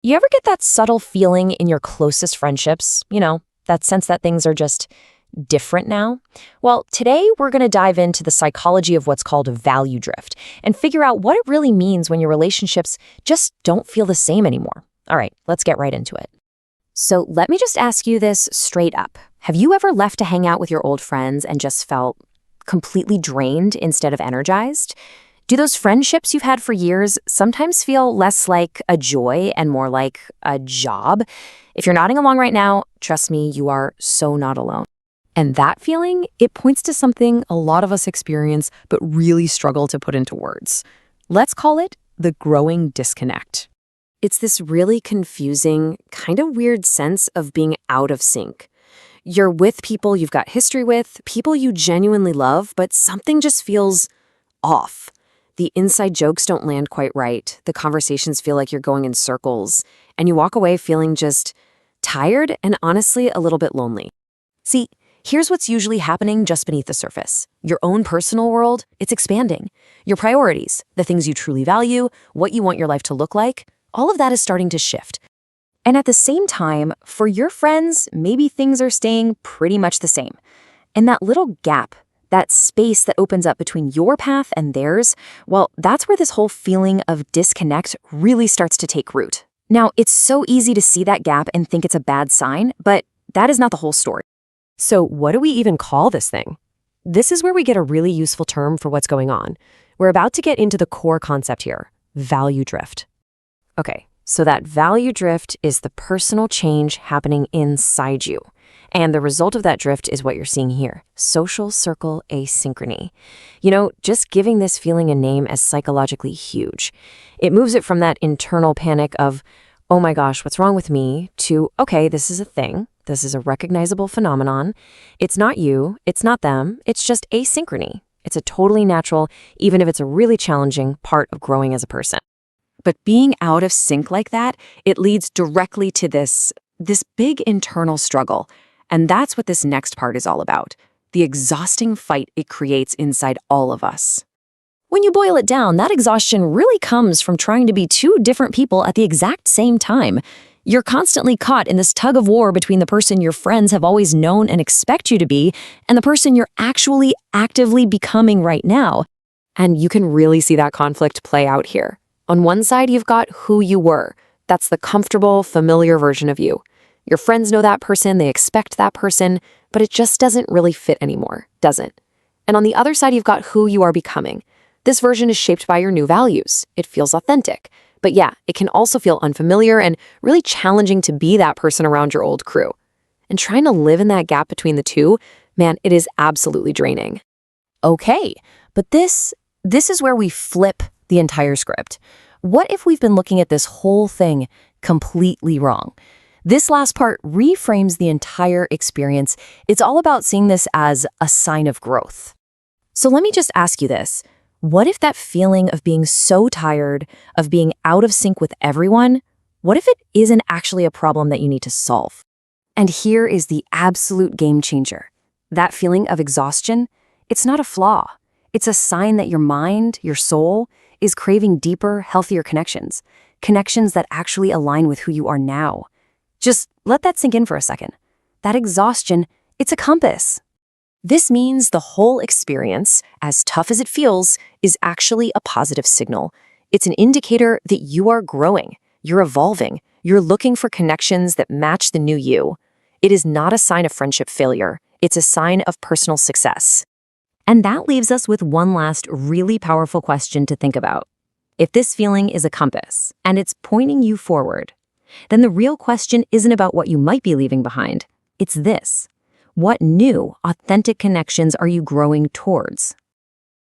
You ever get that subtle feeling in your closest friendships? That sense that things are just different now? Well, today we're going to dive into the psychology of what's called value drift and figure out what it really means when your relationships just don't feel the same anymore. All right, let's get right into it. So let me just ask you this straight up. Have you ever left to hang out with your old friends and just felt completely drained instead of energized? Do those friendships you've had for years sometimes feel less like a joy and more like a job? If you're nodding along right now, trust me, you are so not alone. And that feeling, it points to something a lot of us experience but really struggle to put into words. Let's call it the growing disconnect. It's this really confusing, kind of weird sense of being out of sync. You're with people you've got history with, people you genuinely love, but something just feels off. The inside jokes don't land quite right, the conversations feel like you're going in circles, and you walk away feeling just tired and honestly a little bit lonely. See, here's what's usually happening just beneath the surface. Your own personal world, it's expanding. Your priorities, the things you truly value, what you want your life to look like, all of that is starting to shift. And at the same time, for your friends, maybe things are staying pretty much the same. And that little gap, that space that opens up between your path and theirs, well, that's where this whole feeling of disconnect really starts to take root. Now, it's so easy to see that gap and think it's a bad sign, but that is not the whole story. So what do we even call this thing? This is where we get a really useful term for what's going on. We're about to get into the core concept here, value drift. Okay, so that value drift is the personal change happening inside you. And the result of that drift is what you're seeing here, social circle asynchrony. Just giving this feeling a name is psychologically huge. It moves it from that internal panic of, oh my gosh, what's wrong with me, to, okay, this is a thing. This is a recognizable phenomenon. It's not you, it's not them, it's just asynchrony. It's a totally natural, even if it's a really challenging part of growing as a person. But being out of sync like that, it leads directly to this big internal struggle. And that's what this next part is all about, the exhausting fight it creates inside all of us. When you boil it down, that exhaustion really comes from trying to be two different people at the exact same time. You're constantly caught in this tug of war between the person your friends have always known and expect you to be and the person you're actually actively becoming right now. And you can really see that conflict play out here. On one side, you've got who you were. That's the comfortable, familiar version of you. Your friends know that person, they expect that person, but it just doesn't really fit anymore, does it? And on the other side, you've got who you are becoming. This version is shaped by your new values. It feels authentic. But yeah, it can also feel unfamiliar and really challenging to be that person around your old crew. And trying to live in that gap between the two, man, it is absolutely draining. Okay, but this is where we flip the entire script. What if we've been looking at this whole thing completely wrong? This last part reframes the entire experience. It's all about seeing this as a sign of growth. So let me just ask you this. What if that feeling of being so tired, of being out of sync with everyone, what if it isn't actually a problem that you need to solve? And here is the absolute game changer. That feeling of exhaustion, it's not a flaw. It's a sign that your mind, your soul, is craving deeper, healthier connections that actually align with who you are now. Just let that sink in for a second. That exhaustion, it's a compass. This means the whole experience, as tough as it feels, is actually a positive signal. It's an indicator that you are growing, you're evolving, you're looking for connections that match the new you. It is not a sign of friendship failure. It's a sign of personal success. And that leaves us with one last really powerful question to think about. If this feeling is a compass and it's pointing you forward, then the real question isn't about what you might be leaving behind. It's this. What new, authentic connections are you growing towards?